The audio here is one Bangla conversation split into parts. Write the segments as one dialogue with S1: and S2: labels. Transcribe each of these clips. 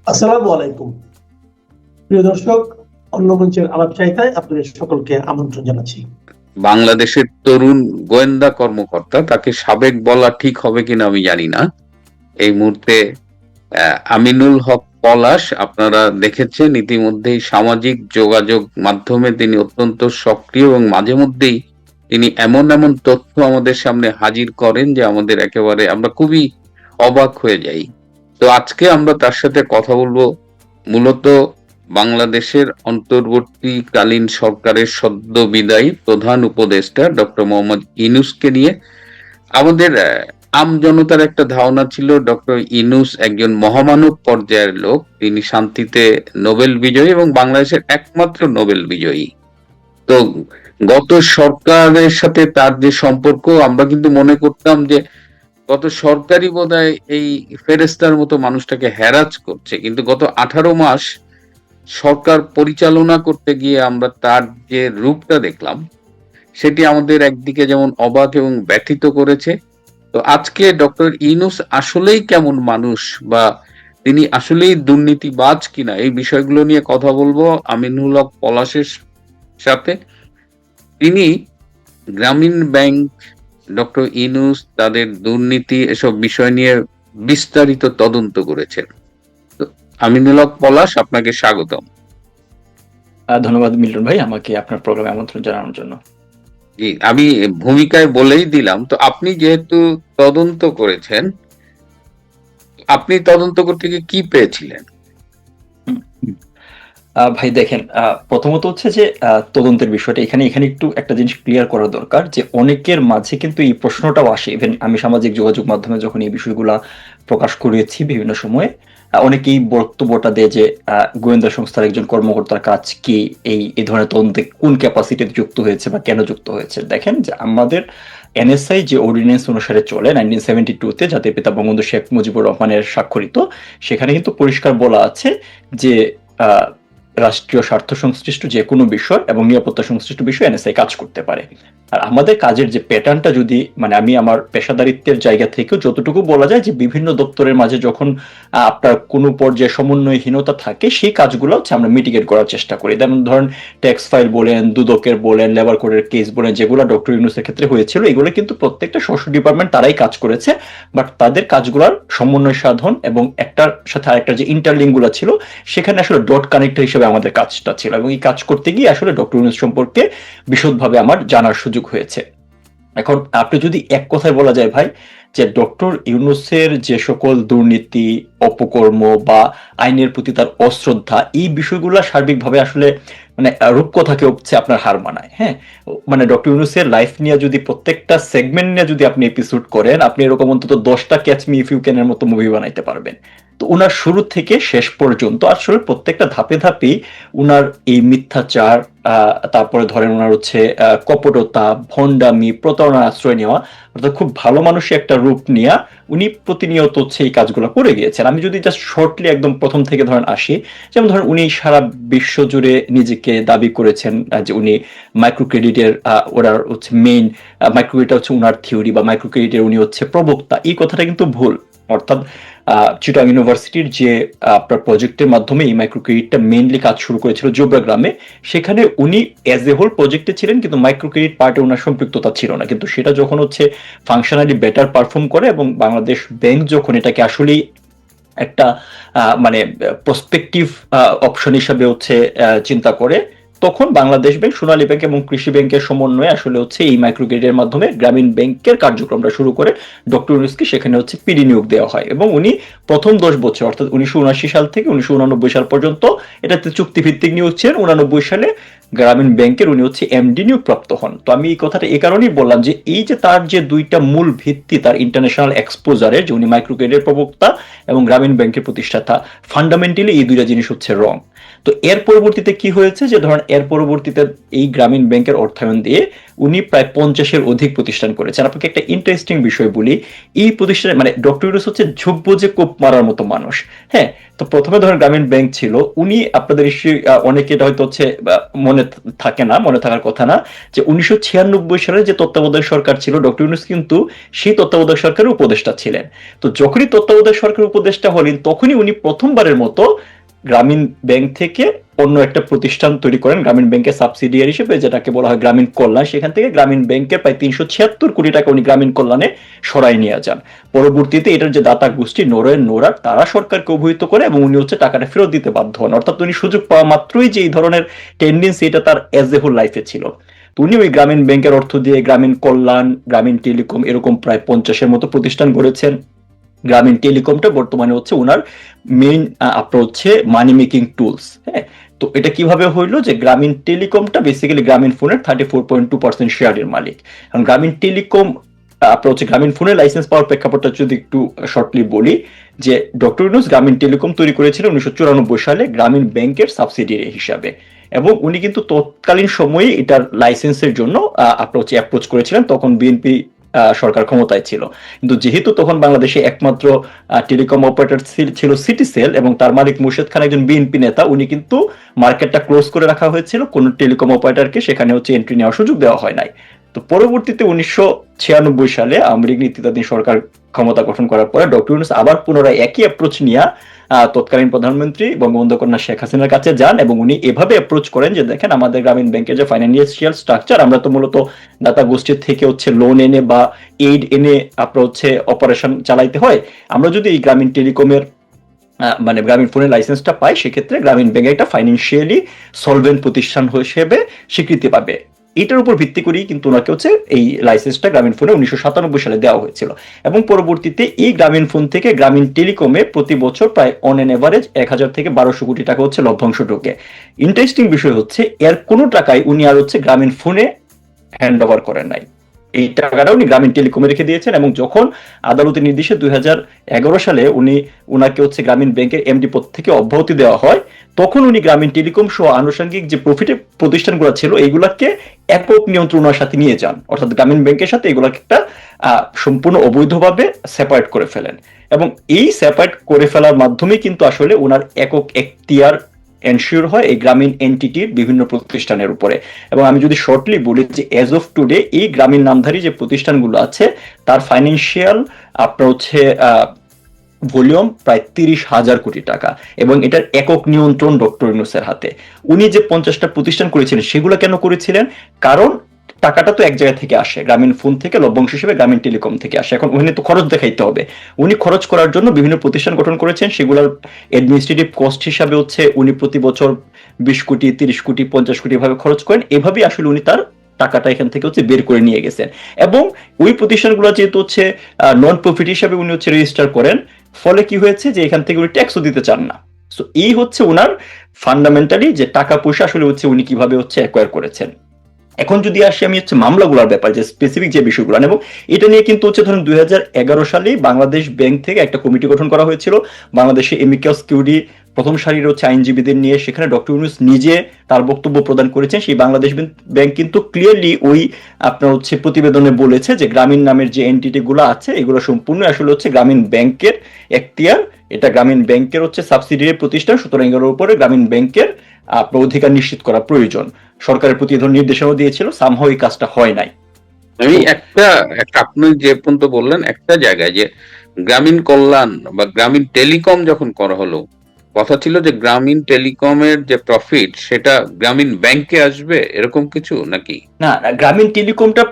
S1: আসসালামু আলাইকুম। প্রিয় দর্শক, অন্য মঞ্চের আলাপ চাইতায় আপনাদের সকলকে আমন্ত্রণ জানাচ্ছি।
S2: বাংলাদেশের তরুণ গোয়েন্দা কর্মকর্তা, তাকে সাবেক বলা ঠিক হবে কিনা আমি জানি না এই মুহূর্তে। আমিনুল হক পলাশ, আপনারা দেখেছেন ইতিমধ্যেই সামাজিক যোগাযোগ মাধ্যমে তিনি অত্যন্ত সক্রিয় এবং মাঝে মধ্যেই তিনি এমন এমন তথ্য আমাদের সামনে হাজির করেন যে আমাদের একেবারে আমরা খুবই অবাক হয়ে যাই। তো আজকে আমরা তার সাথে কথা বলবো মূলত বাংলাদেশের অন্তর্বর্তীকালীন সরকারের সদ্য বিদায়ী প্রধান উপদেষ্টা ডক্টর মোহাম্মদ ইউনূসকে নিয়ে। আমাদের আম জনতার একটা ধারণা ছিল ডক্টর ইউনূস একজন মহামানব পর্যায়ের লোক, তিনি শান্তিতে নোবেল বিজয়ী এবং বাংলাদেশের একমাত্র নোবেল বিজয়ী। তো গত সরকারের সাথে তার যে সম্পর্ক, আমরা কিন্তু মনে করতাম যে গত সরকারই বোধহয় এই ফেরেস্তার মতো মানুষটাকে হ্যারাস করছে, কিন্তু গত 18 মাস সরকার পরিচালনা করতে গিয়ে আমরা তার যে রূপটা দেখলাম সেটি আমাদের একদিকে যেমন অবাক এবং ব্যথিত করেছে। তো আজকে ডক্টর ইউনূস আসলেই কেমন মানুষ, বা তিনি আসলেই দুর্নীতিবাজ কিনা, এই বিষয়গুলো নিয়ে কথা বলবো আমিনুল হক পলাশের সাথে। তিনি গ্রামীণ ব্যাংক, ডক্টর ইউনূস, তাদের দুর্নীতি এসব বিষয় নিয়ে বিস্তারিত তদন্ত করেছেন। তো আমিনুল হক পলাশ, আপনাকে স্বাগতম।
S3: ধন্যবাদ মিল্টন ভাই, আমাকে আপনার প্রোগ্রামে আমন্ত্রণ জানানোর জন্য।
S2: জি, আমি ভূমিকায় বলেই দিলাম। তো আপনি যেহেতু তদন্ত করেছেন, আপনি তদন্ত করতে গিয়ে কি পেয়েছিলেন?
S3: ভাই দেখেন, প্রথমত হচ্ছে যে তদন্তের বিষয়টা এখানে একটু একটা জিনিস ক্লিয়ার করা দরকার যে অনেকের মাঝে কিন্তু এই প্রশ্নটাও আসে। ইভেন আমি সামাজিক যোগাযোগ মাধ্যমে যখন এই বিষয়গুলা প্রকাশ করেছি বিভিন্ন সময়ে, অনেকেই বক্তব্যটা দেয় যে গোয়েন্দা সংস্থার একজন কর্মকর্তার কাজ কি এই ধরনের তদন্তে কোন ক্যাপাসিটিতে যুক্ত হয়েছে বা কেন যুক্ত হয়েছে। দেখেন যে আমাদের এনএসআই যে অর্ডিন্যান্স অনুসারে চলে 1972-তে, জাতির পিতা বঙ্গবন্ধু শেখ মুজিবুর রহমানের স্বাক্ষরিত, সেখানে কিন্তু পরিষ্কার বলা আছে যে রাষ্ট্রীয় স্বার্থ সংশ্লিষ্ট যে কোনো বিষয় এবং নিরাপত্তা সংশ্লিষ্ট বিষয় এনএসআই কাজ করতে পারে। আর আমাদের কাজের যে প্যাটার্নটা, যদি মানে আমি আমার পেশাদারিত্বের জায়গা থেকেও যতটুকু বলা যায় যে বিভিন্ন দপ্তরের মাঝে যখন আপনার কোনো পর্যায়ে সমন্বয়হীনতা থাকে, সেই কাজগুলো হচ্ছে আমরা মিটিগেট করার চেষ্টা করি। যেমন ধরেন ট্যাক্স ফাইল বলেন, দুদকের বলেন, লেবার কোডের কেস বলেন, যেগুলো ডক্টর ইউনূসের ক্ষেত্রে হয়েছিল, এগুলো কিন্তু প্রত্যেকটা স্বশো ডিপার্টমেন্ট তারাই কাজ করেছে। বাট তাদের কাজগুলোর সমন্বয় সাধন এবং একটার সাথে আরেকটার যে ইন্টারলিঙ্ক গুলো ছিল, সেখানে আসলে ডট কানেক্টর হিসেবে আমাদের কাজটা ছিল। এবং এই কাজ করতে গিয়ে আসলে ডক্টর ইউনূস সম্পর্কে বিশদভাবে আমার জানার সুযোগ হয়েছে। এখন আপনি যদি এক কথায় বলা যায় ভাই, যে ডক্টর ইউনূসের যে সকল দুর্নীতি, অপকর্ম বা আইনের প্রতি তার অশ্রদ্ধা, এই বিষয়গুলো সার্বিকভাবে আসলে মানে রূপকথাকে হচ্ছে আপনার হার মানায়। হ্যাঁ, মানে ডক্টর ইউনূসের লাইফ নিয়ে যদি প্রত্যেকটা সেগমেন্ট নিয়ে যদি আপনি এপিসোড করেন, আপনি এরকম অন্তত 10টা ক্যাচ মি ইফ ইউ ক্যানের মতো মুভি বানাইতে পারবেন। তো উনার শুরু থেকে শেষ পর্যন্ত আসলে প্রত্যেকটা ধাপে ধাপেই উনার এই মিথ্যাচার, তারপরে ধরেন উনার হচ্ছে কপটতা, ভণ্ডামি, প্রতারণার আশ্রয় নেওয়া, অর্থাৎ খুব ভালো মানুষের একটা রূপ নিয়ে উনি প্রতিনিয়ত হচ্ছে এই কাজগুলো করে গিয়েছেন। আমি যদি জাস্ট শর্টলি একদম প্রথম থেকে ধরেন আসি, যেমন ধরেন উনি সারা বিশ্ব জুড়ে নিজেকে দাবি করেছেন যে উনি মাইক্রো ক্রেডিটের ওনার হচ্ছে মেইন মাইক্রো ক্রেডিট হচ্ছে উনার থিওরি, বা মাইক্রো ক্রেডিটের উনি হচ্ছে প্রবক্তা। এই কথাটা কিন্তু ভুল। অর্থাৎ চিটাগং ইউনিভার্সিটির যে আপনার প্রজেক্টের মাধ্যমে এই মাইক্রো ক্রেডিটটা মেইনলি কাজ শুরু করেছিল জোবরা গ্রামে, সেখানে উনি এজ এ হোল প্রজেক্টে ছিলেন, কিন্তু মাইক্রো ক্রেডিট পার্টে ওনার সম্পৃক্ততা ছিল না। কিন্তু সেটা যখন হচ্ছে ফাংশনালি বেটার পারফর্ম করে এবং বাংলাদেশ ব্যাংক যখন এটাকে আসলেই একটা মানে প্রসপেক্টিভ অপশন হিসাবে হচ্ছে চিন্তা করে, তখন বাংলাদেশ ব্যাংক, সোনালী ব্যাংক এবং কৃষি ব্যাংকের সমন্বয়ে আসলে হচ্ছে এই মাইক্রো ক্রেডিটের মাধ্যমে গ্রামীণ ব্যাংকের কার্যক্রমটা শুরু করে ডক্টর ইউনূসকে সেখানে হচ্ছে পিডি নিয়োগ দেওয়া হয়। এবং উনি প্রথম 10 বছর অর্থাৎ 1979 সাল থেকে 1989 সাল পর্যন্ত এটাতে চুক্তিভিত্তিক নিয়োগ ছিলেন। 89 সালে গ্রামীণ ব্যাংকের উনি হচ্ছে এমডি নিয়োগ প্রাপ্ত হন। তো আমি এই কথাটা এই কারণেই বললাম যে এই যে তার যে দুইটা মূল ভিত্তি, তার ইন্টারন্যাশনাল এক্সপোজারের, যে উনি মাইক্রো ক্রেডিটের প্রবক্তা এবং গ্রামীণ ব্যাংকের প্রতিষ্ঠাতা, ফান্ডামেন্টালি এই দুইটা জিনিস হচ্ছে রং। তো এর পরবর্তীতে কি হয়েছে, যে ধরেন এর পরবর্তীতে এই গ্রামীণ ব্যাংকের অর্থায়ন দিয়ে উনি প্রায় 50-এর অধিক প্রতিষ্ঠান করেছেন। আপনাকে একটা ইন্টারেস্টিং বিষয় বলি, এই প্রতিষ্ঠানে মানে ডক্টর ইউনূস হচ্ছে ঝোপ বুঝে কোপ মারার মতো মানুষ। হ্যাঁ, তো প্রথমে ধরেন গ্রামীণ ব্যাংক ছিল, উনি আপনাদের নিশ্চয়ই অনেকে এটা হয়তো হচ্ছে মনে থাকে না, মনে থাকার কথা না, যে 1996 সালে যে তত্ত্বাবধায়ক সরকার ছিল, ডক্টর ইউনূস কিন্তু সেই তত্ত্বাবধায়ক সরকারের উপদেষ্টা ছিলেন। তো যখনই তত্ত্বাবধায়ক সরকারের উপদেষ্টা হলেন, তখনই উনি প্রথমবারের মতো গ্রামীণ ব্যাংক থেকে অন্য একটা প্রতিষ্ঠান তৈরি করেন, গ্রামীণ ব্যাংকের সাবসিডিয়ারি হিসেবে, যেটাকে বলা হয় গ্রামীণ কল্যাণ। সেখান থেকে গ্রামীণ ব্যাংকের প্রায় 376 কোটি টাকা উনি গ্রামীণ কল্যাণে সরাই নিয়ে যান। পরবর্তীতে এটার যে দাতা গোষ্ঠী নোরেন নোরার, তারা সরকারকে অবহিত করে এবং উনি হচ্ছে টাকাটা ফেরত দিতে বাধ্য হন। অর্থাৎ উনি সুযোগ পাওয়া মাত্রই যে এই ধরনের টেন্ডেন্সি, এটা তার এজ এ হোল লাইফে ছিল। তো উনি ওই গ্রামীণ ব্যাংকের অর্থ দিয়ে গ্রামীণ কল্যাণ, গ্রামীণ টেলিকম এরকম প্রায় 50-এর মতো প্রতিষ্ঠান গড়েছেন। গ্রামীণ টেলিকমটা বর্তমানে হচ্ছে ওনার মেইন আপনার হচ্ছে মানি মেকিং টুলস। হ্যাঁ, তো এটা কিভাবে হইলো যে গ্রামীণ টেলিকমটা বেসিক্যালি গ্রামীণ ফোনের 34.2% শেয়ারের মালিক। কারণ গ্রামীণ টেলিকম আপনার হচ্ছে গ্রামীণ ফোনের লাইসেন্স পাওয়ার প্রেক্ষাপটটা যদি একটু শর্টলি বলি, যে ডক্টর ইউনূস গ্রামীণ টেলিকম তৈরি করেছিলেন 1994 সালে গ্রামীণ ব্যাংকের সাবসিডিয়ারি হিসাবে, এবং উনি কিন্তু তৎকালীন সময়ে এটার লাইসেন্সের জন্য আপনার হচ্ছে অ্যাপ্রোচ করেছিলেন, তখন বিএনপি সরকার ক্ষমতায় ছিল। কিন্তু যেহেতু তখন বাংলাদেশে একমাত্র টেলিকম অপারেটর ছিল সিটিসেল এবং তার মালিক মুর্শেদ খান একজন বিএনপি নেতা, উনি কিন্তু মার্কেটটা ক্লোজ করে রাখা হয়েছিল, কোন টেলিকম অপারেটরকে সেখানে হচ্ছে এন্ট্রি নেওয়ার সুযোগ দেওয়া হয় নাই। তো পরবর্তীতে 1996 সালে আওয়ামী লীগ নেতৃত্বাধীন সরকার ক্ষমতা গঠন করার পরে ডক্টর ইউনূস আবার পুনরায় একই অ্যাপ্রোচ নিয়ে তৎকালীন প্রধানমন্ত্রী বঙ্গবন্ধু কন্যা শেখ হাসিনার কাছে যান, এবং উনি এভাবে অ্যাপ্রোচ করেন যে দেখেন, আমাদের গ্রামীণ ব্যাংকের যে ফাইন্যান্সিয়াল স্ট্রাকচার, আমরা তো মূলত দাতা গোষ্ঠীর থেকে হচ্ছে লোন এনে বা এইড এনে আপনার হচ্ছে অপারেশন চালাইতে হয়। আমরা যদি এই গ্রামীণ টেলিকমের মানে গ্রামীণ ফোনের লাইসেন্সটা পাই, সেক্ষেত্রে গ্রামীণ ব্যাংক একটা ফাইন্যান্সিয়ালি সলভেন্ট প্রতিষ্ঠান হিসেবে স্বীকৃতি পাবে। এটার উপর ভিত্তি করেই কিন্তু ওনাকে হচ্ছে এই লাইসেন্সটা গ্রামীণ ফোনে 1997 সালে দেওয়া হয়েছিল, এবং পরবর্তীতে এই গ্রামীণ ফোন থেকে গ্রামীণ টেলিকমে প্রতি বছর প্রায় অন এন এভারেজ 1000 থেকে 1200 কোটি টাকা হচ্ছে লভ্যাংশ ঢোকে। ইন্টারেস্টিং বিষয় হচ্ছে এর কোনো টাকাই উনি আর হচ্ছে গ্রামীণ ফোনে হ্যান্ড ওভার করেন নাই, এই টাকাটা উনি গ্রামীণ টেলিকমে রেখে দিয়েছেন। এবং যখন আদালতের নির্দেশে 2011 সালে উনাকে হচ্ছে গ্রামীণ ব্যাংকের এমডি পদ থেকে অব্যাহতি দেওয়া হয়, তখন উনি গ্রামীণ টেলিকম সহ আনুষঙ্গিক যে প্রফিটের প্রতিষ্ঠানগুলো ছিল এইগুলাকে একক নিয়ন্ত্রণের সাথে নিয়ে যান, অর্থাৎ গ্রামীণ ব্যাংকের সাথে এগুলাকে একটা সম্পূর্ণ অবৈধভাবে সেপারেট করে ফেলেন। এবং এই সেপারেট করে ফেলার মাধ্যমে কিন্তু আসলে ওনার একক এখতিয়ার এনশিওর হয় এই গ্রামীণ এন্টিটির বিভিন্ন প্রতিষ্ঠানের উপরে। এবং আমি যদি শর্টলি বলি যে এজ অফ টুডে এই গ্রামীণ নামধারী যে প্রতিষ্ঠানগুলো আছে তার ফাইন্যান্সিয়াল আপনার হচ্ছে ভলিউম প্রায় 30,000 কোটি টাকা, এবং এটার একক নিয়ন্ত্রণ ডক্টর ইউনূসের হাতে। উনি যে 50টা প্রতিষ্ঠান করেছিলেন সেগুলো কেন করেছিলেন? কারণ টাকাটা তো এক জায়গা থেকে আসে, গ্রামীণ ফোন থেকে লভ্যাংশ হিসেবে গ্রামীণ টেলিকম থেকে আসে। এখন ওখানে তো খরচ দেখাইতে হবে, উনি খরচ করার জন্য বিভিন্ন প্রতিষ্ঠান গঠন করেছেন, সেগুলোর অ্যাডমিনিস্ট্রেটিভ কস্ট হিসাবে হচ্ছে উনি প্রতি বছর 20 কোটি 30 কোটি 50 কোটি ভাবে খরচ করেন। এভাবেই আসলে উনি তার টাকাটা এখান থেকে হচ্ছে বের করে নিয়ে গেছেন, এবং ওই প্রতিষ্ঠানগুলো যেহেতু হচ্ছে নন প্রফিট হিসাবে উনি হচ্ছে রেজিস্টার করেন, ফলে কি হয়েছে যে এখান থেকে উনি ট্যাক্সও দিতে চান না। সো এই হচ্ছে ওনার ফান্ডামেন্টালি যে টাকা পয়সা আসলে হচ্ছে উনি কিভাবে হচ্ছে অ্যাকোয়ার করেছেন। এখন যদি আসি আমি হচ্ছে মামলাগুলোর ব্যাপার, যে স্পেসিফিক যে বিষয়গুলো, এবং এটা নিয়ে কিন্তু হচ্ছে ধরুন 2011 সালে বাংলাদেশ ব্যাংক থেকে একটা কমিটি গঠন করা হয়েছিল, বাংলাদেশে এমিকাস কিউরি প্রথম সারির হচ্ছে আইনজীবীদের নিয়ে, সেখানে ডক্টর ইউনূস নিজে তার বক্তব্য প্রদান করেছেন। সেই বাংলাদেশ ব্যাংক কিন্তু ক্লিয়ারলি ওই আপনার হচ্ছে প্রতিবেদনে বলেছে যে গ্রামীণ নামের যে এন্টিটি গুলো আছে এগুলো সম্পূর্ণ আসলে হচ্ছে গ্রামীণ ব্যাংকের এখতিয়ার, এটা গ্রামীণ ব্যাংকের হচ্ছে সাবসিডিয়ারি প্রতিষ্ঠান, সুতরাং এগুলোর উপরে গ্রামীণ ব্যাংকের আপনার অধিকার নিশ্চিত করা প্রয়োজন। সরকারের প্রতি ধরনের নির্দেশনাও দিয়েছিল, সামহাও এই কাজটা হয় নাই।
S2: আমি একটা আপনি যে পর্যন্ত বললেন একটা জায়গায় যে গ্রামীণ কল্যাণ বা গ্রামীণ টেলিকম যখন করা হলো, কথা ছিল যে গ্রামীণ টেলিকমের যে প্রফিট সেটা গ্রামীণ ব্যাংকে আসবে, এরকম কিছু নাকি?
S3: না, গ্রামীণ টেলিকমটা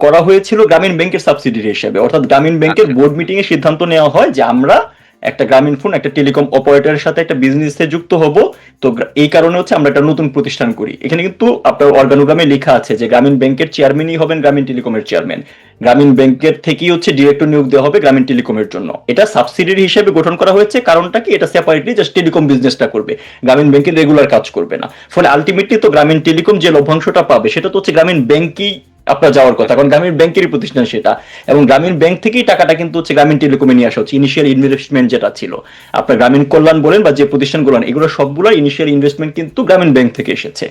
S3: করা হয়েছিল গ্রামীণ ব্যাংকের সাবসিডিয়ারি হিসেবে, অর্থাৎ গ্রামীণ ব্যাংকের বোর্ড মিটিং এ সিদ্ধান্ত নেওয়া হয় যে আমরা একটা গ্রামীণ ফোন একটা টেলিকম অপারেটরের সাথে একটা বিজনেসে যুক্ত হব, তো এই কারণে হচ্ছে আমরা একটা নতুন প্রতিষ্ঠান করি। এখানে কিন্তু আপনার অর্গানোগ্রামে লেখা আছে যে গ্রামীণ ব্যাংকের চেয়ারম্যানই হবেন গ্রামীণ টেলিকমের চেয়ারম্যান, গ্রামীণ ব্যাংকের থেকেই হচ্ছে ডিরেক্টর নিয়োগ দেওয়া হবে গ্রামীণ টেলিকমের জন্য। এটা সাবসিডিয়ারি হিসেবে গঠন করা হয়েছে, কারণটা কি, এটা সেপারেটলি জাস্ট টেলিকম বিজনেসটা করবে, গ্রামীণ ব্যাংকের রেগুলার কাজ করবে না। ফলে আলটিমেটলি তো গ্রামীণ টেলিকম যে লভ্যাংশটা পাবে সেটা তো হচ্ছে গ্রামীণ ব্যাংকই আপনার যাওয়ার কথা, কারণ গ্রামীণ ব্যাংকেরই প্রতিষ্ঠান সেটা, এবং গ্রামীণ ব্যাংক থেকেই টাকাটা কিন্তু হচ্ছে গ্রামীণ টেলিকমে নিয়ে আসা হচ্ছে। ইনিশিয়াল ইনভেস্টমেন্ট যেটা ছিল, আপনার গ্রামীণ কল্যাণ বলেন বা যে প্রতিষ্ঠানগুলো, এগুলো সবগুলো ইনিশিয়াল ইনভেস্টমেন্ট কিন্তু গ্রামীণ ব্যাংক থেকে এসেছে।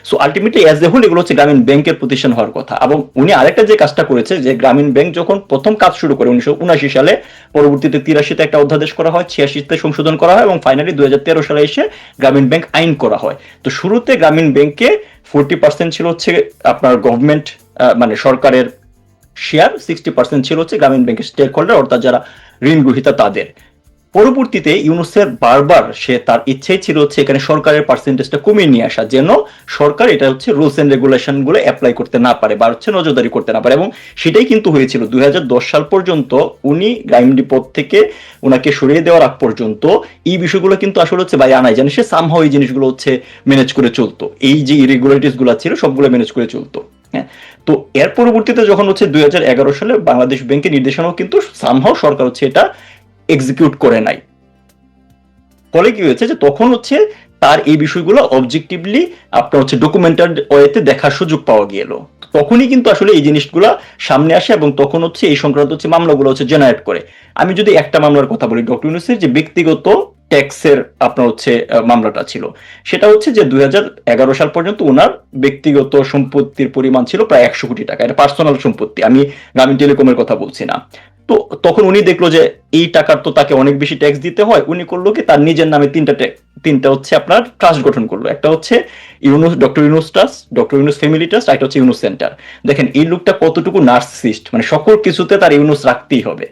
S3: So ultimately as a whole এগুলো হচ্ছে গ্রামীণ ব্যাংকের প্রতিষ্ঠান হওয়ার কথা। এবং উনি আরেকটা যে কাজটা করেছে, যে গ্রামীণ ব্যাংক যখন প্রথম কাজ শুরু করে 1979 সালে, পরবর্তীতে 83-তে একটা অধ্যাদেশ করা হয়, 86-তে সংশোধন করা হয়, এবং ফাইনালি 2013 সালে এসে গ্রামীণ ব্যাংক আইন করা হয়। তো শুরুতে গ্রামীণ ব্যাংকে 40% ছিল হচ্ছে আপনার গভর্নমেন্ট, মানে সরকারের শেয়ার, 60% ছিল হচ্ছে গ্রামীণ ব্যাংকের স্টেক হোল্ডার, অর্থাৎ যারা ঋণ গ্রহীতা তাদের। পরবর্তীতে ইউনূসের বারবার সে তার ইচ্ছেই ছিল হচ্ছে এখানে সরকারের পার্সেন্টেজটা কমিয়ে নিয়ে আসা, যেন সরকার এটা হচ্ছে রুলস এন্ড রেগুলেশন গুলো অ্যাপ্লাই করতে না পারে বা হচ্ছে নজরদারি করতে না পারে, এবং সেটাই কিন্তু হয়েছিল। 2010 সাল পর্যন্ত উনি গ্রামীণ পদ থেকে ওনাকে সরিয়ে দেওয়ার আগ পর্যন্ত এই বিষয়গুলো কিন্তু আসলে হচ্ছে ভাই আনাই জানে, সে সামহাও এই জিনিসগুলো হচ্ছে ম্যানেজ করে চলতো, এই যে ইরেগুলারিটিস গুলো ছিল সবগুলো ম্যানেজ করে চলতো। হ্যাঁ, তো এর পরবর্তীতে যখন হচ্ছে 2011 সালে বাংলাদেশ ব্যাংকের নির্দেশনাও কিন্তু সামহাও সরকার হচ্ছে এটা এক্সিকিউট করে নাই। ফলে কি হয়েছে, যে তখন হচ্ছে তার এই বিষয়গুলো অবজেক্টিভলি আপনার হচ্ছে ডকুমেন্টারি ওয়েতে দেখার সুযোগ পাওয়া গেল। তখনই কিন্তু আসলে এই জিনিসগুলা সামনে আসে, এবং তখন হচ্ছে এই সংক্রান্ত হচ্ছে মামলাগুলো হচ্ছে জেনারেট করে। আমি যদি একটা মামলার কথা বলি, ডক্টর ইউনূসের যে ব্যক্তিগত ট্যাক্সের আপনার হচ্ছে মামলাটা ছিল, সেটা হচ্ছে যে 2011 সাল পর্যন্ত ওনার ব্যক্তিগত সম্পত্তির পরিমাণ ছিল প্রায় 100 কোটি টাকা। এটা পার্সোনাল সম্পত্তি, আমি গ্রামীণ টেলিকমের কথা বলছি না। তো তখন উনি দেখলো যে এই টাকার তো তাকে অনেক বেশি ট্যাক্স দিতে হয়, উনি করলো কি তার নিজের নামে তিনটা হচ্ছে আপনার ট্রাস্ট গঠন করলো। একটা হচ্ছে Yunus, doctor Yunus trust, doctor Yunus family trust, একটা হচ্ছে ইউনূস সেন্টার। দেখেন এই লোকটা কতটুকু নার্সিসিস্ট, মানে সকল কিছুতে তার ইউনূস রাখতেই হবে।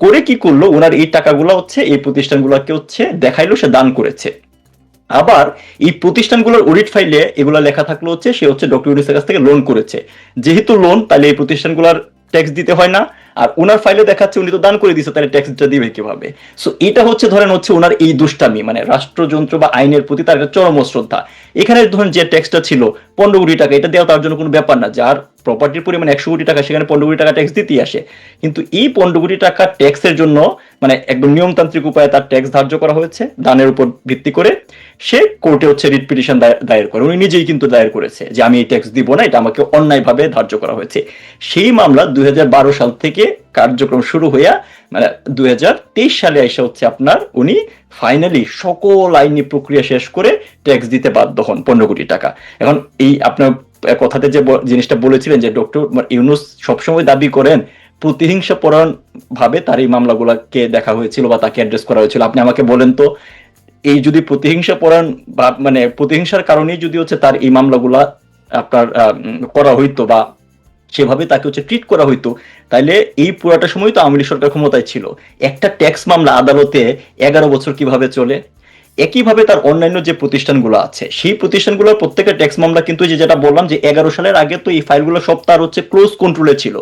S3: করে কি করলো, ওনার এই টাকাগুলো হচ্ছে এই প্রতিষ্ঠানগুলোকে হচ্ছে দেখাইলো সে দান করেছে। আবার এই প্রতিষ্ঠানগুলোর অডিট ফাইলে এগুলো লেখা থাকলো হচ্ছে সে হচ্ছে ডক্টর ইউনূসের কাছ থেকে লোন করেছে। যেহেতু লোন, তাহলে এই প্রতিষ্ঠানগুলোর ট্যাক্স দিতে হয় না, আর ওনার ফাইলে দেখাচ্ছে উনি তো দান করে দিচ্ছে, তাহলে ট্যাক্সটা দিবে কিভাবে? সো এটা হচ্ছে ধরেন হচ্ছে ওনার এই দুষ্টামি, মানে রাষ্ট্রযন্ত্র বা আইনের প্রতি তার একটা চরম অশ্রদ্ধা। এখানে ধরেন যে ট্যাক্সটা ছিল 15 কোটি টাকা, এটা দেওয়া তার জন্য কোনো ব্যাপার না, যার প্রপার্টির পরিমাণ 100 কোটি টাকা সেখানে 15 কোটি টাকা ট্যাক্স দিতেই আসে। কিন্তু এই 15 কোটি টাকা ট্যাক্সের জন্য মানে একদম নিয়মতান্ত্রিক উপায়ে তার ট্যাক্স ধার্য করা হয়েছে দানের উপর ভিত্তি করে। সে কোর্টে হচ্ছে রিট পিটিশন দায়ের করে, উনি নিজেই কিন্তু দায়ের করেছে যে আমি এই ট্যাক্স দিব না, এটা আমাকে অন্যায়ভাবে ধার্য করা হয়েছে। সেই মামলা 2012 সাল থেকে কার্যক্রম শুরু হইয়া মানে 2023 সালে এসে হচ্ছে আপনার উনি ফাইনালি সকল আইনি প্রক্রিয়া শেষ করে ট্যাক্স দিতে বাধ্য হন 15 কোটি টাকা। এখন এই আপনার কথাতে যে জিনিসটা বলেছিলেন যে ডক্টর ইউনূস সবসময় দাবি করেন প্রতিহিংসা পরায়ণ ভাবে তার এই মামলাগুলোকে দেখা হয়েছিল বা তাকে অ্যাড্রেস করা হয়েছিল। আপনি আমাকে বলেন তো, এই যদি প্রতিহিংসা পরায়ণ বা মানে প্রতিহিংসার কারণেই যদি হচ্ছে তার এই মামলাগুলা আপনার করা হইতো বা সেভাবে তাকে হচ্ছে ট্রিট করা হইতো, তাইলে এই পুরাটা সময় তো আওয়ামী লীগ সরকার ক্ষমতায় ছিল। একটা ট্যাক্স মামলা আদালতে 11 বছর কিভাবে চলে? একইভাবে তার অন্যান্য যে প্রতিষ্ঠানগুলো আছে সেই প্রতিষ্ঠানগুলোর প্রত্যেকটা ট্যাক্স মামলা কিন্তু যেটা বললাম যে 11 সালের আগে তো এই ফাইলগুলো সব তার হচ্ছে ক্লোজ কন্ট্রোলে ছিল।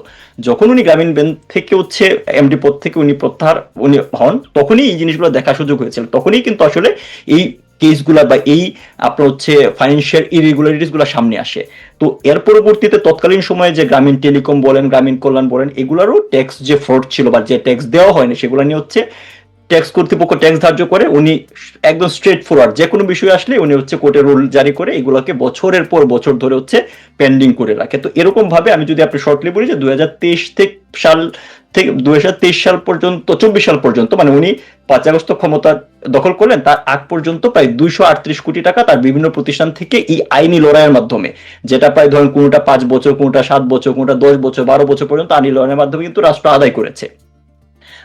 S3: যখন উনি গ্রামীণ ব্যাংক থেকে হচ্ছে এমডি পদ থেকে উনি প্রত্যাহার উনি হন, তখনই এই জিনিসগুলো দেখার সুযোগ হয়েছিল। তখনই কিন্তু আসলে এই কেসগুলা বা এই আপনার হচ্ছে ফাইন্যান্সিয়াল ইরেগুলারিটিস গুলা সামনে আসে। তো এর পরবর্তীতে তৎকালীন সময়ে যে গ্রামীণ টেলিকম বলেন, গ্রামীণ কল্যাণ বলেন, এগুলারও ট্যাক্স যে ফ্রড ছিল বা যে ট্যাক্স দেওয়া হয়নি সেগুলো নিয়ে হচ্ছে ট্যাক্স কর্তৃপক্ষ ট্যাক্স ধার্য করে। উনি একদম স্ট্রেট ফরওয়ার্ড, যে কোনো বিষয় আসলে উনি হচ্ছে কোর্টে রুল জারি করে এগুলোকে বছরের পর বছর ধরে হচ্ছে পেন্ডিং করে রাখে। তো এরকম ভাবে আমি যদি আপনি শর্টলি বলি যে 2023 সাল পর্যন্ত 24 সাল পর্যন্ত মানে উনি 5 আগস্ট ক্ষমতা দখল করলেন, তার আগ পর্যন্ত প্রায় 238 কোটি টাকা তার বিভিন্ন প্রতিষ্ঠান থেকে এই আইনি লড়াইয়ের মাধ্যমে, যেটা প্রায় ধরেন কোনটা 5 বছর, কোনটা 7 বছর, কোনটা 10 বছর, 12 বছর পর্যন্ত আইনি লড়াইয়ের মাধ্যমে কিন্তু রাষ্ট্র আদায় করেছে।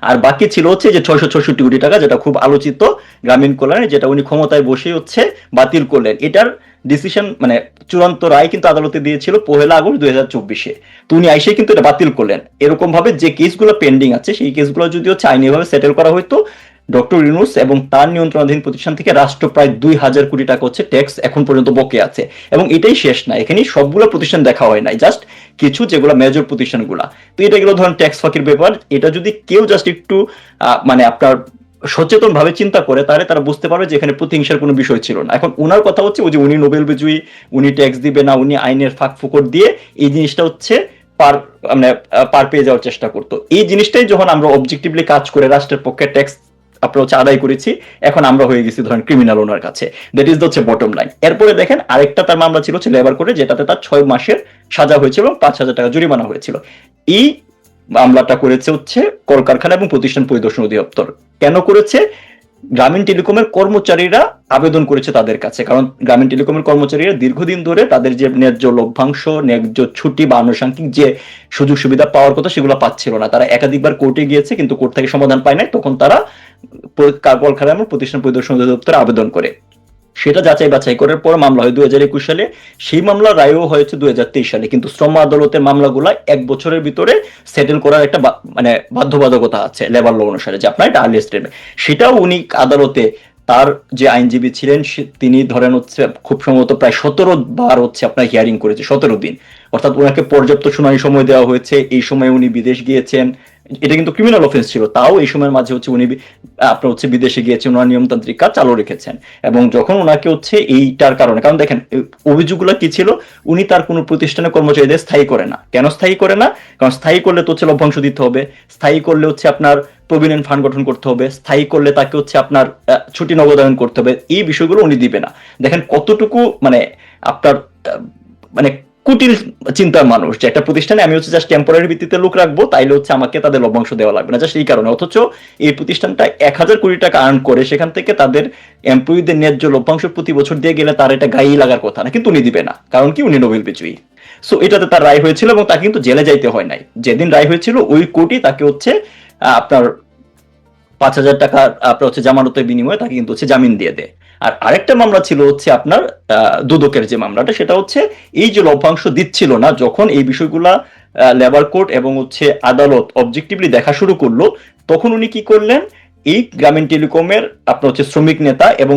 S3: আর বাকি ছিল হচ্ছে যে 666 কোটি টাকা, যেটা খুব আলোচিত গ্রামীণ কল্যাণে, যেটা উনি ক্ষমতায় বসে হচ্ছে বাতিল করলেন। এটার ডিসিশন মানে চূড়ান্ত রায় কিন্তু আদালতে দিয়েছিল 1 আগস্ট 2024-এ। তো উনি আইসে কিন্তু এটা বাতিল করলেন। এরকম ভাবে যে কেসগুলো পেন্ডিং আছে সেই কেসগুলো যদি হচ্ছে আইনিভাবে সেটেল করা হইতো, ডক্টর ইউনূস এবং তার নিয়ন্ত্রণাধীন প্রতিষ্ঠান থেকে রাষ্ট্র প্রায় 2000 কোটি টাকা হচ্ছে ট্যাক্স এখন পর্যন্ত বকে আছে। এবং এটাই শেষ না, এখানে সবগুলো প্রতিষ্ঠান দেখা হয় নাই, জাস্ট কিছু যেগুলো মেজর প্রতিষ্ঠানগুলা। তো এটা গেল ধরেন ট্যাক্স ফাঁকির ব্যাপার। এটা যদি কেউ জাস্ট একটু মানে আপনার সচেতন ভাবে চিন্তা করে, তাহলে তারা বুঝতে পারবে যে এখানে প্রতিহিংসার কোনো বিষয় ছিল না। এখন ওনার কথা হচ্ছে ওই যে উনি নোবেল বিজয়ী, উনি ট্যাক্স দিবে না, উনি আইনের ফাঁক ফোকর দিয়ে এই জিনিসটা হচ্ছে পার পেয়ে যাওয়ার চেষ্টা করতো। এই জিনিসটাই যখন আমরা অবজেক্টিভলি কাজ করে রাষ্ট্রের পক্ষে ট্যাক্স আপনার হচ্ছে আদায় করেছি, এখন আমরা হয়ে গেছি ধরেন ক্রিমিনাল ওনার কাছে। দ্যাট ইজ হচ্ছে বটম লাইন। এরপরে দেখেন আরেকটা তার মামলা ছিল হচ্ছে লেবার কোর্টে, যেটাতে তার 6 মাসের সাজা হয়েছিল এবং 5,000 টাকা জরিমানা হয়েছিল। এই মামলাটা করেছে হচ্ছে কলকারখানা এবং প্রতিষ্ঠান পরিদর্শন অধিদপ্তর। কেন করেছে? গ্রামীণ টেলিকমের কর্মচারীরা আবেদন করেছে তাদের কাছে, কারণ গ্রামীণ টেলিকমের কর্মচারীরা দীর্ঘদিন ধরে তাদের যে ন্যায্য লভ্যাংশ, ন্যায্য ছুটি বা আনুষঙ্গিক যে সুযোগ সুবিধা পাওয়ার কথা সেগুলো পাচ্ছিল না। তারা একাধিকবার কোর্টে গিয়েছে কিন্তু কোর্ট থেকে সমাধান পায় নাই। তখন তারা কলকারখানা এবং প্রতিষ্ঠান পরিদর্শন অধিদপ্তরে আবেদন করে, সেটা যাচাই বাছাই করার পর মামলা হয় 2021 সালে। সেই মামলা রায়ও হয়েছে 2023 সালে। কিন্তু শ্রম আদালতের মামলাগুলা 1 বছরের ভিতরে সেটেল করার একটা মানে বাধ্যবাধকতা আছে লেবার ল অনুসারে, যে আপনার এটা আর্লি স্টেট। সেটাও উনি আদালতে তার যে আইনজীবী ছিলেন তিনি ধরেন হচ্ছে খুব সম্ভবত প্রায় 17 বার হচ্ছে আপনার হিয়ারিং করেছে, 17 দিন। অর্থাৎ ওনাকে পর্যাপ্ত শুনানি সময় দেওয়া হয়েছে। এই সময় উনি বিদেশ গিয়েছেন, এটা কিন্তু ক্রিমিনাল অফেন্স ছিল, তাও এই সময়ের মাঝে হচ্ছে উনি আপনার হচ্ছে বিদেশে গিয়েছেন, ওনার নিয়মতান্ত্রিক কাজ চালু রেখেছেন। এবং যখন ওনাকে হচ্ছে এইটার কারণে, কারণ দেখেন অভিযোগগুলো কি ছিল, উনি তার কোনো প্রতিষ্ঠানে কর্মচারীদের স্থায়ী করে না। কেন স্থায়ী করে না? কারণ স্থায়ী করলে তো হচ্ছে লভ্যাংশ দিতে হবে, স্থায়ী করলে হচ্ছে আপনার প্রভিডেন্ট ফান্ড গঠন করতে হবে, স্থায়ী করলে তাকে হচ্ছে আপনার ছুটি নগদায়ন করতে হবে। এই বিষয়গুলো উনি দিবে না। দেখেন কতটুকু মানে আপনার মানে কুটিল চিন্তার মানুষ, যে একটা প্রতিষ্ঠানে আমি হচ্ছে জাস্ট টেম্পোরারি ভিত্তিতে লোক রাখবো, তাইলে হচ্ছে আমাকে তাদের লভ্যাংশ দেওয়া লাগবে না, জাস্ট এই কারণে। অথচ এই প্রতিষ্ঠানটা 1,000 কোটি টাকা আর্ন করে, সেখান থেকে তাদের এমপ্লয়ীদের ন্যায্য লভ্যাংশ প্রতি বছর দিয়ে গেলে তার এটা গায়ে লাগার কথা না, কিন্তু উনি দিবে না। কারণ কি? উনি নোবেল বিজয়ী। সো এটাতে তার রায় হয়েছিল এবং তাকে কিন্তু জেলে যাইতে হয় নাই। যেদিন রায় হয়েছিল ওই কোর্টই তাকে হচ্ছে আপনার 5,000 টাকা আপনার হচ্ছে জামানতের বিনিময়ে তাকে কিন্তু হচ্ছে জামিন দিয়ে দেয়। আর আরেকটা মামলা ছিল হচ্ছে আপনার দুদকের যে মামলাটা, সেটা হচ্ছে এই যে লভ্যাংশ দিচ্ছিল না, যখন এই বিষয়গুলা লেবার কোর্ট এবং হচ্ছে আদালত অবজেক্টিভলি দেখা শুরু করলো, তখন উনি কি করলেন, এই গ্রামীণ টেলিকমের আপনার হচ্ছে শ্রমিক নেতা এবং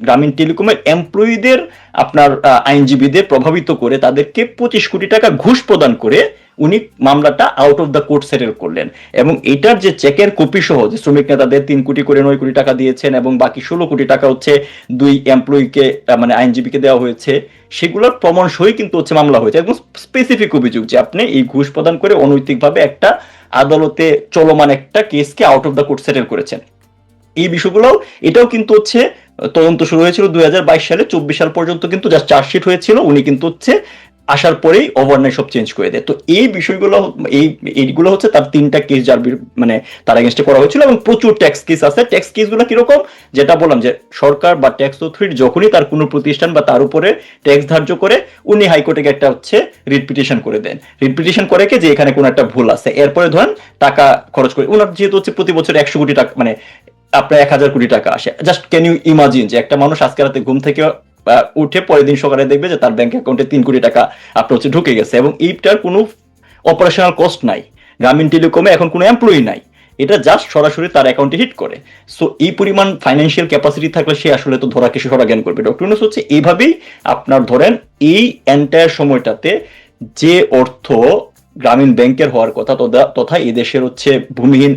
S3: গ্রামীণ টেলিকমের এমপ্লয়ীদের আপনার আইনজীবীদের প্রভাবিত করে তাদেরকে 25 কোটি টাকা ঘুষ প্রদান করে উনি মামলাটা out of the court settle করলেন। এবং এটার যে চেকের কপি সহ, যে শ্রমিক নেতাদের 3 কোটি করে 9 কোটি টাকা দিয়েছেন এবং বাকি 16 কোটি টাকা হচ্ছে 2 এমপ্লয়িকে মানে আইনজীবীকে দেওয়া হয়েছে, সেগুলোর প্রমাণ সহই কিন্তু হচ্ছে মামলা হয়েছে। একদম স্পেসিফিক অভিযোগ যে আপনি এই ঘুষ প্রদান করে অনৈতিকভাবে একটা আদালতে চলমান একটা কেসকে out of the court settle করেছেন। এই বিষয়গুলো এটাও কিন্তু হচ্ছে তদন্ত শুরু হয়েছিল 2022 সালে, 24 সাল পর্যন্ত কিন্তু জাস্ট চার্জশিট হয়েছিল। উনি কিন্তু হচ্ছে আসার পরেই ওভারনাইট সব চেঞ্জ করে দেয়। তো এই বিষয়গুলো এইগুলো হচ্ছে তার 3টা কেস যার মানে তার এগেইনস্টে করা হয়েছিল এবং প্রচুর ট্যাক্স কেস আছে। ট্যাক্স কেসগুলো কিরকম, যেটা বললাম যে সরকার বা ট্যাক্স অথরিটি যখনই তার কোনো প্রতিষ্ঠান বা তার উপরে ট্যাক্স ধার্য করে, উনি হাইকোর্টে একটা হচ্ছে রিট পিটিশন করে দেন। রিট পিটিশন করে যে এখানে কোনো একটা ভুল আছে, এরপরে ধরেন টাকা খরচ করে ওনার যেহেতু হচ্ছে প্রতি বছর 100 কোটি টাকা মানে আপনার 1,000 কোটি টাকা আসে। জাস্ট ক্যান ইউ ইমাজিন যে একটা মানুষ আজকে রাতে ঘুম থেকে উঠে পরের দিন সকালে দেখবে যে তার ব্যাংক অ্যাকাউন্টে 3 কোটি টাকা আপনার হচ্ছে ঢুকে গেছে এবং এইটার কোনো অপারেশনাল কস্ট নাই। গ্রামীণ টেলিকমে এখন কোনো এমপ্লয়ি নাই, এটা জাস্ট সরাসরি তার অ্যাকাউন্টে হিট করে। সো এই পরিমাণ ফাইন্যান্সিয়াল ক্যাপাসিটি থাকলে সে আসলে তো ধরা কেসে সরা জ্ঞান করবে। ডক্টর ইউনূস হচ্ছে এইভাবেই আপনার ধরেন এই এন্টায়ার সময়টাতে যে অর্থ গ্রামীণ ব্যাংকের হওয়ার কথা তথা এই দেশের হচ্ছে ভূমিহীন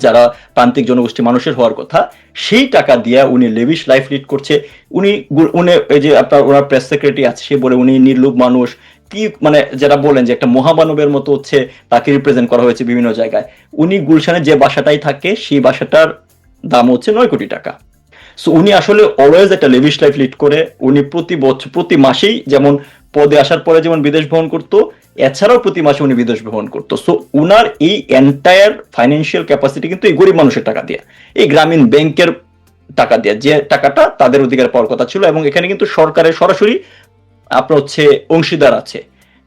S3: যারা প্রান্তিক জনগোষ্ঠী মানুষের হওয়ার কথা, সেই টাকা দিয়ে উনি লেভিশ লাইফ লিড করছে। উনি এই যে আপনার ওনার প্রেস সেক্রেটারি আছে, সে বলে উনি নির্লোভ মানুষ, কি মানে যারা বলেন যে একটা মহামানবের মতো হচ্ছে তাকে রিপ্রেজেন্ট করা হয়েছে বিভিন্ন জায়গায়। উনি গুলশানে যে বাসাটাই থাকে সেই বাসাটার দাম হচ্ছে 9 কোটি টাকা। সো উনি আসলে অলওয়েজ একটা লেভিশ লাইফ লিড করে। উনি প্রতি বছর প্রতি মাসেই যেমন পদে আসার পরে যেমন বিদেশ ভ্রমণ করতো, এছাড়াও প্রতি মাসে উনি বিদেশ ভ্রমণ করতো। সো উনার এই এন্টায়ার ফাইন্যান্সিয়াল ক্যাপাসিটি কিন্তু এই গরিব মানুষের টাকা দিয়ে, এই গ্রামীণ ব্যাংকের টাকা দিয়ে, যে টাকাটা তাদের অধিকার পাওয়ার কথা ছিল। এবং এখানে কিন্তু সরকারের সরাসরি আপনার হচ্ছে অংশীদার আছে।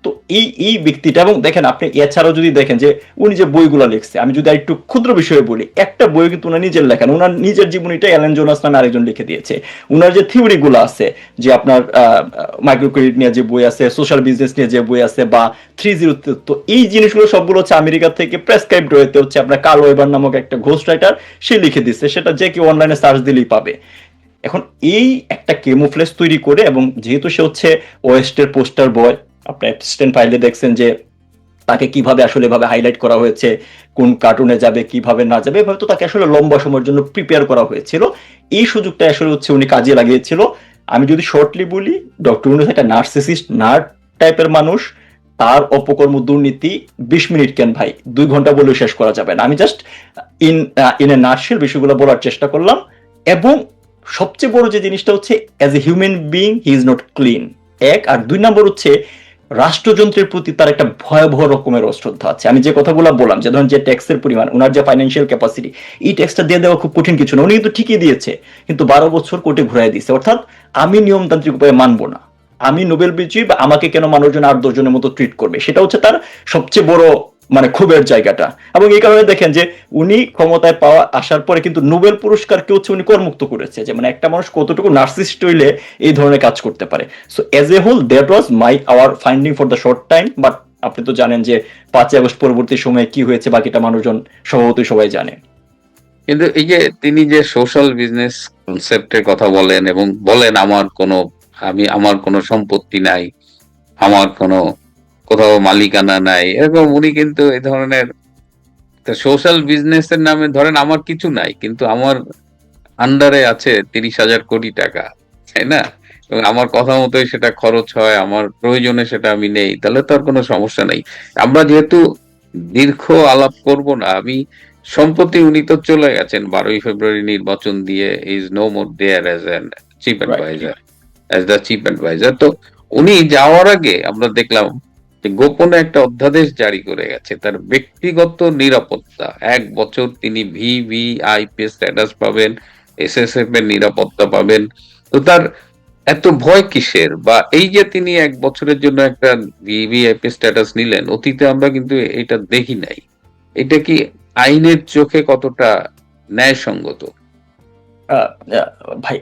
S3: তো এই ব্যক্তিটা, এবং দেখেন আপনি এছাড়াও যদি দেখেন যে উনি যে বইগুলো লিখছে, আমি যদি একটু ক্ষুদ্র বিষয়ে বলি, একটা বই কিন্তু উনার নিজের লেখা, উনার নিজের জীবনীটা অ্যালেন জোনাস নামে আরেকজন লিখে দিয়েছে। উনার যে থিওরি গুলো আছে, যে আপনার মাইক্রো ক্রেডিট নিয়ে যে বই আছে, সোশ্যাল বিজনেস নিয়ে যে বই আছে, বা 3-0, তো এই জিনিসগুলো সবগুলো হচ্ছে আমেরিকা থেকে প্রেসক্রাইবড হইতে হচ্ছে আপনার কার্ল ওয়েবার নামক একটা ঘোস্ট রাইটার, সে লিখে দিচ্ছে। সেটা যে কেউ অনলাইনে সার্চ দিলেই পাবে। এখন এই একটা কেমোফ্লেজ তৈরি করে, এবং যেহেতু সে হচ্ছে ওয়েস্টের পোস্টার বয়, আপনার অ্যাসিস্ট্যান্ট ফাইলে দেখছেন যে তাকে কিভাবে আসলে এভাবে হাইলাইট করা হয়েছে, কোন কার্টুনে যাবে কিভাবে না যাবে, এভাবে তো তাকে আসলে লম্বা সময়ের জন্য প্রিপেয়ার করা হয়েছিল। এই সুযোগটা আসলে হচ্ছে উনি কাজে লাগিয়েছিল। আমি যদি শর্টলি বলি, ডক্টর ইউনূস একটা নার্সিসিস্ট, নার্ড টাইপের মানুষ। তার অপকর্ম দুর্নীতি 20 মিনিট কেন ভাই, 2 ঘন্টা বলেও শেষ করা যাবে না। আমি জাস্ট ইন এ নাটশেল বিষয়গুলো বলার চেষ্টা করলাম। এবং সবচেয়ে বড় যে জিনিসটা হচ্ছে, as a human being he is not clean, এক। আর 2 নম্বর হচ্ছে রাষ্ট্রযন্ত্রের প্রতি তার একটা ভয়াবহ রকমের অশ্রদ্ধা আছে। আমি যে কথাগুলো বললাম, যে ধরেন যে ট্যাক্সের পরিমাণ, ওনার যে ফাইন্যান্সিয়াল ক্যাপাসিটি, এই ট্যাক্সটা দিয়ে দেওয়া খুব কঠিন কিছু না। উনি কিন্তু ঠিকই দিয়েছে, কিন্তু 12 বছর কোর্টে ঘুরাই দিয়েছে। অর্থাৎ আমি নিয়মতান্ত্রিক উপায়ে মানবো না, আমি নোবেল বিজয়ী, বা আমাকে কেন মানুষজন 8-10 জনের মতো ট্রিট করবে, সেটা হচ্ছে তার সবচেয়ে বড় মানে ক্ষোভের জায়গাটা। এবং এই কারণে দেখেন যে উনি ক্ষমতায় পাওয়া আসার পরে কিন্তু নোবেল পুরস্কারকে হচ্ছে উনি করমুক্ত করেছে, যে মানে একটা মানুষ কতটুকু নার্সিস্ট হইলে এই ধরনের কাজ করতে পারে। So as a whole that was our finding for the short time. But আপনি তো জানেন যে 5 আগস্ট পরবর্তী সময়ে কি হয়েছে, বাকিটা মানুষজন স্বভাবতই সবাই জানে।
S2: কিন্তু এই যে তিনি যে সোশ্যাল বিজনেস কনসেপ্টের কথা বলেন এবং বলেন আমার কোনো সম্পত্তি নাই, আমার কোনো কোথাও মালিকানা নাই, এরকম উনি কিন্তু এই ধরনের সোশ্যাল বিজনেসের নামে, ধরেন আমার কিছু নাই কিন্তু আমার আন্ডারে আছে 30,000 কোটি টাকা, তাই না? এবং আমার কথা মতোই সেটা খরচ হয়, আমার প্রয়োজনে সেটা আমি নেই, তাহলে তো আর কোনো সমস্যা নেই। আমরা যেহেতু দীর্ঘ আলাপ করব না, আমি সম্প্রতি উনি তো চলে গেছেন 12ই ফেব্রুয়ারি নির্বাচন দিয়ে, is no more there as an chief adviser, as the chief adviser. তো উনি যাওয়ার আগে আমরা দেখলাম যে গোপনে একটা অধ্যাদেশ জারি করে গেছে, তার ব্যক্তিগত নিরাপত্তা 1 বছর তিনি ভিভিআইপি স্ট্যাটাস পাবেন, এসএসএফ এর নিরাপত্তা পাবেন। তো তার এত ভয় কিসের? বা এই যে তিনি 1 বছরের জন্য একটা ভিভিআইপি স্ট্যাটাস নিলেন, অতীতে আমরা কিন্তু এটা দেখি নাই। এটা কি আইনের চোখে কতটা ন্যায়সঙ্গত?
S3: আহ, আহ, ভাই,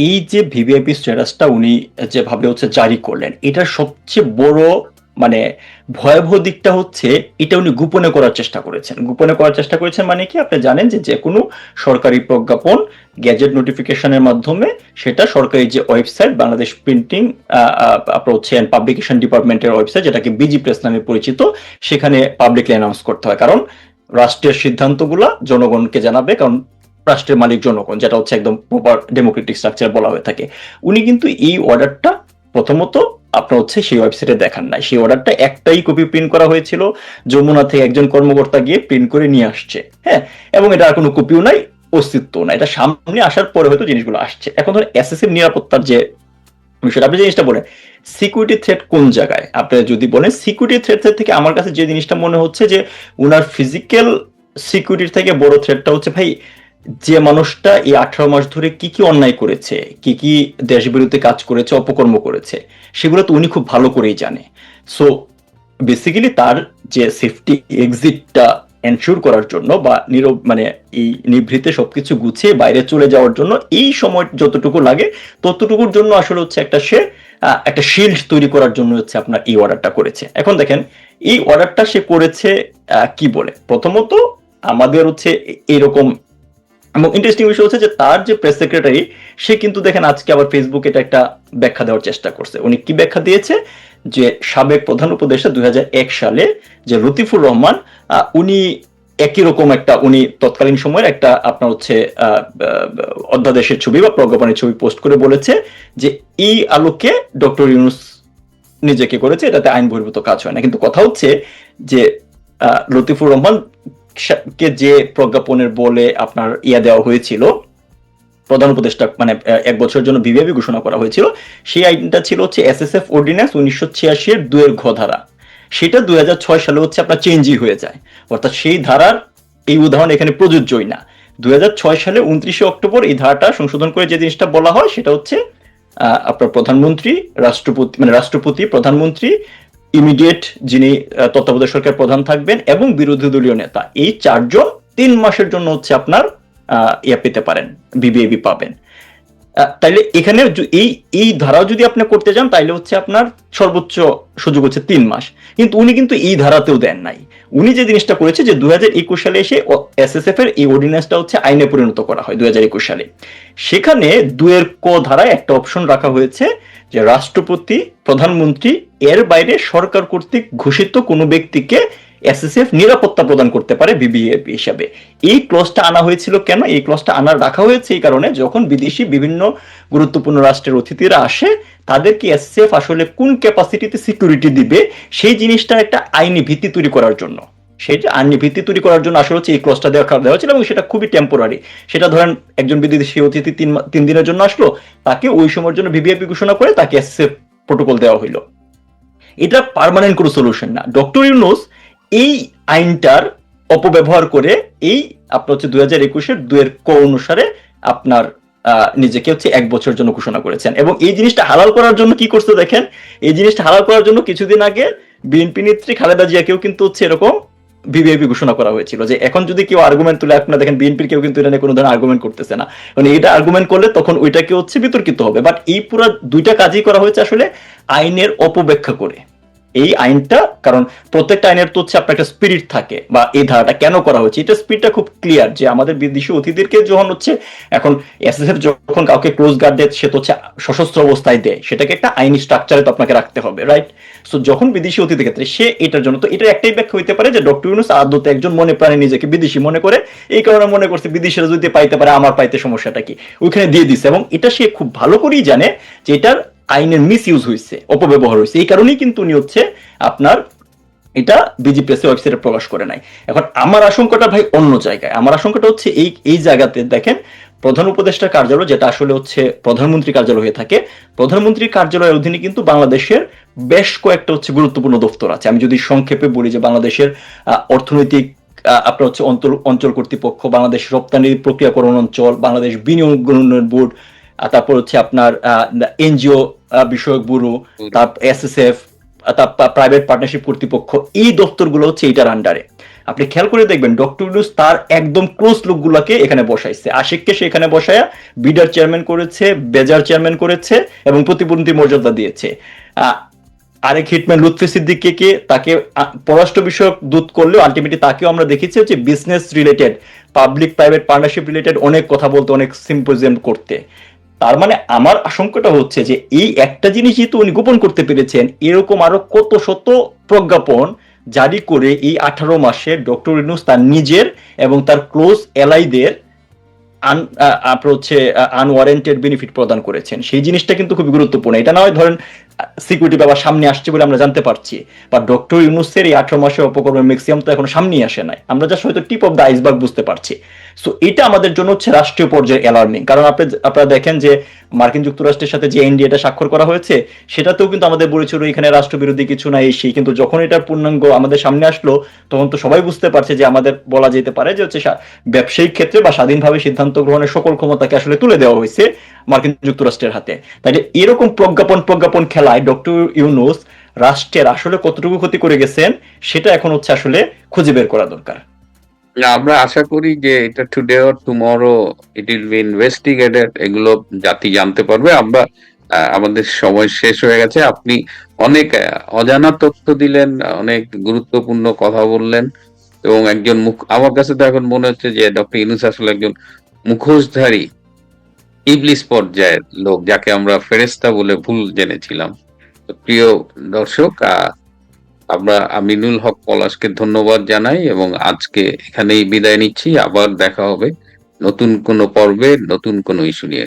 S3: এই যে ভিভিআইপি স্ট্যাটাসটা উনি যেভাবে হচ্ছে জারি করলেন, এটার সবচেয়ে বড় মানে ভয়াবহ দিকটা হচ্ছে এটা উনি গোপনে করার চেষ্টা করেছেন। গোপনে করার চেষ্টা করেছেন মানে কি, আপনি জানেন যে যে কোনো সরকারি প্রজ্ঞাপন গ্যাজেট নোটিফিকেশনের মাধ্যমে সেটা সরকারি যে ওয়েবসাইট, বাংলাদেশ প্রিন্টিং আপনার হচ্ছে পাবলিকেশন ডিপার্টমেন্টের ওয়েবসাইট, যেটাকে বিজি প্রেস নামে পরিচিত, সেখানে পাবলিকলি অ্যানাউন্স করতে হয়। কারণ রাষ্ট্রের সিদ্ধান্তগুলা জনগণকে জানাবে, কারণ রাষ্ট্রের মালিক জনগণ, যেটা হচ্ছে একদম প্রপার ডেমোক্রেটিক স্ট্রাকচার বলা হয়ে থাকে। উনি কিন্তু এই অর্ডারটা প্রথমত আপনার হচ্ছে সেই ওয়েবসাইটে দেখান নাই। সেই অর্ডারটা একটাই কপি প্রিন্ট করা হয়েছিল, যমুনা থেকে একজন কর্মকর্তা গিয়ে প্রিন্ট করে নিয়ে আসছে, হ্যাঁ। এবং এটা আর কোনো কপিও নাই, অস্তিত্ব নাই। এটা সামনে আসার পরে হয়তো জিনিসগুলো আসছে। এখন ধরেন এসএসএফ নিরাপত্তার যে বিষয়টা, আপনি জিনিসটা বলেন সিকিউরিটি থ্রেট কোন জায়গায়, আপনি যদি বলেন সিকিউরিটি থ্রেট থেকে আমার কাছে যে জিনিসটা মনে হচ্ছে যে উনার ফিজিক্যাল সিকিউরিটির থেকে বড় থ্রেটটা হচ্ছে ভাই, যে মানুষটা এই 18 মাস ধরে কি কি অন্যায় করেছে, কি কি দেশ বিরুদ্ধে কাজ করেছে, অপকর্ম করেছে, সেগুলো তো উনি খুব ভালো করেই জানে। সো বেসিক্যালি তার যে সেফটি এক্সিটটা এনশিওর করার জন্য, বা মানে এই নিভৃতে সবকিছু গুছিয়ে বাইরে চলে যাওয়ার জন্য এই সময় যতটুকু লাগে ততটুকুর জন্য আসলে হচ্ছে একটা শিল্ড তৈরি করার জন্য হচ্ছে আপনার এই অর্ডারটা করেছে। এখন দেখেন এই অর্ডারটা সে করেছে কি বলে, প্রথমত আমাদের হচ্ছে এরকম। এবং ইন্টারেস্টিং বিষয় হচ্ছে যে তার যে প্রেস সেক্রেটারি, সে কিন্তু দেখেন আজকে আবার ফেসবুকে এটা একটা ব্যাখ্যা দেওয়ার চেষ্টা করছে। উনি কি ব্যাখ্যা দিয়েছে, যে সাবেক প্রধান উপদেষ্টা 2001 সালে যে লতিফুর রহমান, উনি একই রকম একটা, উনি তৎকালীন সময়ের একটা আপনার হচ্ছে অধ্যাদেশের ছবি বা প্রজ্ঞাপনের ছবি পোস্ট করে বলেছে যে এই আলোকে ডক্টর ইউনূস নিজেকে করেছে, এটাতে আইন বহির্ভূত কাজ হয় না। কিন্তু কথা হচ্ছে যে লতিফুর রহমান কে যে প্রজ্ঞাপনের বলে আপনার দেওয়া হয়েছিল, প্রধান উপদেষ্টা মানে 1 বছরের জন্য ভিভিআইপি ঘোষণা করা হয়েছিল, সেই আইনটা ছিল হচ্ছে এসএসএফ অর্ডিন্যান্স 1986 এর 2 ঘ ধারা। সেটা 2006 সালে হচ্ছে আপনার চেঞ্জই হয়ে যায়, অর্থাৎ সেই ধারার এই উদাহরণ এখানে প্রযোজ্যই না। 2006 সালে 29 অক্টোবর এই ধারাটা সংশোধন করে যে জিনিসটা বলা হয় সেটা হচ্ছে আপনার প্রধানমন্ত্রী, রাষ্ট্রপতি, প্রধানমন্ত্রী, ইমিডিয়েট যিনি তত্ত্বাবধায়ক সরকার প্রধান থাকবেন, এবং বিরোধী দলীয় নেতা, এই 4 জন 3 মাসের জন্য হচ্ছে আপনার পেতে পারেন, বিবিএবি পাবেন। তাইলে এখানে এই ধারাও যদি আপনি করতে যান তাইলে হচ্ছে আপনার সর্বোচ্চ সুযোগ হচ্ছে 3 মাস। কিন্তু উনি কিন্তু এই ধারাতেও দেন নাই। উনি যে জিনিসটা করেছে যে 2021 সালে এসে এসএসএফ এর এই অর্ডিন্যান্সটা হচ্ছে আইনে পরিণত করা হয় 2021 সালে। সেখানে 2 ক ধারায় একটা অপশন রাখা হয়েছে যে রাষ্ট্রপতি, প্রধানমন্ত্রী এর বাইরে সরকার কর্তৃক ঘোষিত কোনো ব্যক্তিকে এসএসএফ নিরাপত্তা প্রদান করতে পারে বিবিএপি হিসাবে। এই ক্লজটা আনা হয়েছিল কেন? এই ক্লজটা রাখা হয়েছে এই কারণে, যখন বিদেশি বিভিন্ন গুরুত্বপূর্ণ রাষ্ট্রের অতিথিরা আসে তাদেরকে এসএসএফ আসলে কোন ক্যাপাসিটিতে সিকিউরিটি দিবে সেই জিনিসটা একটা আইনি ভিত্তি তৈরি করার জন্য, সেটা আইনি ভিত্তি তৈরি করার জন্য আসলে হচ্ছে এই ক্লজটা দেওয়া ছিল, এবং সেটা খুবই টেম্পোরারি। সেটা ধরেন একজন বিদেশি অতিথি 3 দিনের জন্য আসলো, তাকে ওই সময়ের জন্য বিবিএপি ঘোষণা করে তাকে এসএসএফ প্রোটোকল দেওয়া হইলো। এটা পার্মানেন্ট কোনো সলিউশন না। ডক্টর ইউনূস এই আইনটার অপব্যবহার করে এই আপনার হচ্ছে 2021-এর 2 ক অনুসারে আপনার নিজেকে হচ্ছে 1 বছরের জন্য ঘোষণা করেছেন, এবং এই জিনিসটা হালাল করার জন্য কি করছে দেখেন, এই জিনিসটা হালাল করার জন্য কিছুদিন আগে বিএনপি নেত্রী খালেদা জিয়াকেও কিন্তু হচ্ছে এরকম বিবিএপি ঘোষণা করা হয়েছিল, যে এখন যদি কেউ আর্গুমেন্ট তুলে, আপনারা দেখেন বিএনপির কেউ কিন্তু এটা নিয়ে কোনো ধরনের আর্গুমেন্ট করতেছে না, মানে এটা আর্গুমেন্ট করলে তখন ওইটাকে হচ্ছে বিতর্কিত হবে। বাট এই পুরো 2টা কাজই করা হয়েছে আসলে আইনের অপব্যাখ্যা করে। এই আইনটা, কারণ প্রত্যেকটা আইনের তো হচ্ছে আপনার একটা স্পিরিট থাকে, বা এই ধারাটা কেন করা হয়েছে এটা স্পিরিটটা খুব ক্লিয়ার, যে আমাদের বিদেশি অতিথিদেরকে যখন হচ্ছে এখন এসএসএফ যখন কাউকে ক্লোজ গার্ড দেয়, সে তো হচ্ছে সশস্ত্র অবস্থায় দেয়, সেটাকে একটা আইনি স্ট্রাকচারে তো আপনাকে রাখতে হবে, রাইট? সো যখন বিদেশি অতিথির ক্ষেত্রে সে এটার জন্য, তো এটার একটাই ব্যাখ্যা হইতে পারে যে ডক্টর ইউনূস আদতে একজন মনে প্রাণে নিজেকে বিদেশি মনে করে, এই কারণে মনে করছে বিদেশিরা যদি পাইতে পারে আমার পাইতে সমস্যাটা কি, ওইখানে দিয়ে দিছে, এবং এটা সে খুব ভালো করেই জানে যে এটার আইনের মিস ইউজ হয়েছে, অপব্যবহার হয়েছে। এই কারণেই কিন্তু উনি হচ্ছে আপনার এটা বিজি প্রেসের ওয়েবসাইটে প্রকাশ করে নাই। এখন আমার আশঙ্কাটা ভাই অন্য জায়গায়। আমার আশঙ্কাটা হচ্ছে এই জায়গাতে দেখেন, প্রধান উপদেষ্টার কার্যালয়, যেটা আসলে হচ্ছে প্রধানমন্ত্রী কার্যালয় হয়ে থাকে, প্রধানমন্ত্রীর কার্যালয়ের অধীনে কিন্তু বাংলাদেশের বেশ কয়েকটা হচ্ছে গুরুত্বপূর্ণ দপ্তর আছে। আমি যদি সংক্ষেপে বলি যে বাংলাদেশের অর্থনৈতিক আপনার হচ্ছে অঞ্চল কর্তৃপক্ষ, বাংলাদেশ রপ্তানি প্রক্রিয়াকরণ অঞ্চল, বাংলাদেশ বিনিয়োগ উন্নয়ন বোর্ড, তারপর হচ্ছে আপনার এনজিও বিষয়ক ব্যুরো, তারপর এসএসএফ, প্রাইভেট পার্টনারশিপ কর্তৃপক্ষ, এই দপ্তরগুলো হচ্ছে এটার আন্ডারে। আপনি খেয়াল করে দেখবেন ডক্টর ইউনূস তার একদম ক্লোজ লোকগুলোকে এখানে বসাইছে। আশিককে সে এখানে বসায়া বিডার চেয়ারম্যান করেছে, বেজার চেয়ারম্যান করেছে, এবং প্রতিমন্ত্রী মর্যাদা দিয়েছে। আরেক হিটম্যান লুৎফি সিদ্দিকীকে তাকে পররাষ্ট্র বিষয়ক দূত করলেও আলটিমেটলি তাকেও আমরা দেখেছি হচ্ছে business related, public private partnership related অনেক কথা বলতে, অনেক সিম্পোজিয়াম করতে। তার মানে আমার আশঙ্কাটা হচ্ছে যে এই একটা জিনিস যেহেতু উনি গোপন করতে পেরেছেন, এরকম আরো কত শত প্রজ্ঞাপন জারি করে এই 18 মাসে ডক্টর ইউনূস তার নিজের এবং তার ক্লোজ এলাইদের হচ্ছে আনওয়ারেন্টেড বেনিফিট প্রদান করেছেন। সেই জিনিসটা কিন্তু খুবই গুরুত্বপূর্ণ। এটা নয় ধরেন সিকিউরিটি ব্যাপার সামনে আসছে বলে আমরা জানতে পারছি, বা ডক্টর ইউনূসের এই 18 মাসের অপকর্মের ম্যাক্সিমাম তো এখন সামনেই আসে নাই, আমরা জাস্ট হয়তো টিপ অফ দ্য আইসবার্গ বুঝতে পারছি। সো এটা আমাদের জন্য হচ্ছে রাষ্ট্রীয় পর্যায়ে অ্যালার্মিং, কারণ আপনারা দেখেন যে মার্কিন যুক্তরাষ্ট্রের সাথে যে এনডিএটা স্বাক্ষর করা হয়েছে, সেটাতেও কিন্তু আমাদের বলেছিল এখানে রাষ্ট্রবিরোধী কিছু নাই সেই, কিন্তু যখন এটার পূর্ণাঙ্গ আমাদের সামনে আসলো তখন তো সবাই বুঝতে পারছে যে আমাদের বলা যেতে পারে যে হচ্ছে ব্যবসায়িক ক্ষেত্রে বা স্বাধীনভাবে সিদ্ধান্ত গ্রহণের সকল ক্ষমতাকে আসলে তুলে দেওয়া হয়েছে মার্কিন যুক্তরাষ্ট্রের হাতে। তাই এরকম প্রজ্ঞাপন খেলায় ডক্টর ইউনূস রাষ্ট্রের আসলে কতটুকু ক্ষতি করে গেছেন সেটা এখন হচ্ছে আসলে খুঁজে বের করা দরকার।
S2: আমরা আশা করি যে এটা today or tomorrow it will be investigated, এগুলো জাতি জানতে পারবে। আমরা আমাদের সময় শেষ হয়ে গেছে। আপনি অনেক অজানা তথ্য দিলেন, অনেক গুরুত্বপূর্ণ কথা বললেন, এবং একজন আমার কাছে তো এখন মনে হচ্ছে যে ডক্টর ইউনূস আসলে একজন মুখোশধারী ইবলিস পর্যায়ের লোক, যাকে আমরা ফেরেশতা বলে ভুল জেনেছিলাম। তো প্রিয় দর্শক, আমরা আমিনুল হক পলাশকে ধন্যবাদ জানাই এবং আজকে এখানেই বিদায় নিচ্ছি। আবার দেখা হবে নতুন কোনো পর্বে, নতুন কোনো ইস্যু নিয়ে।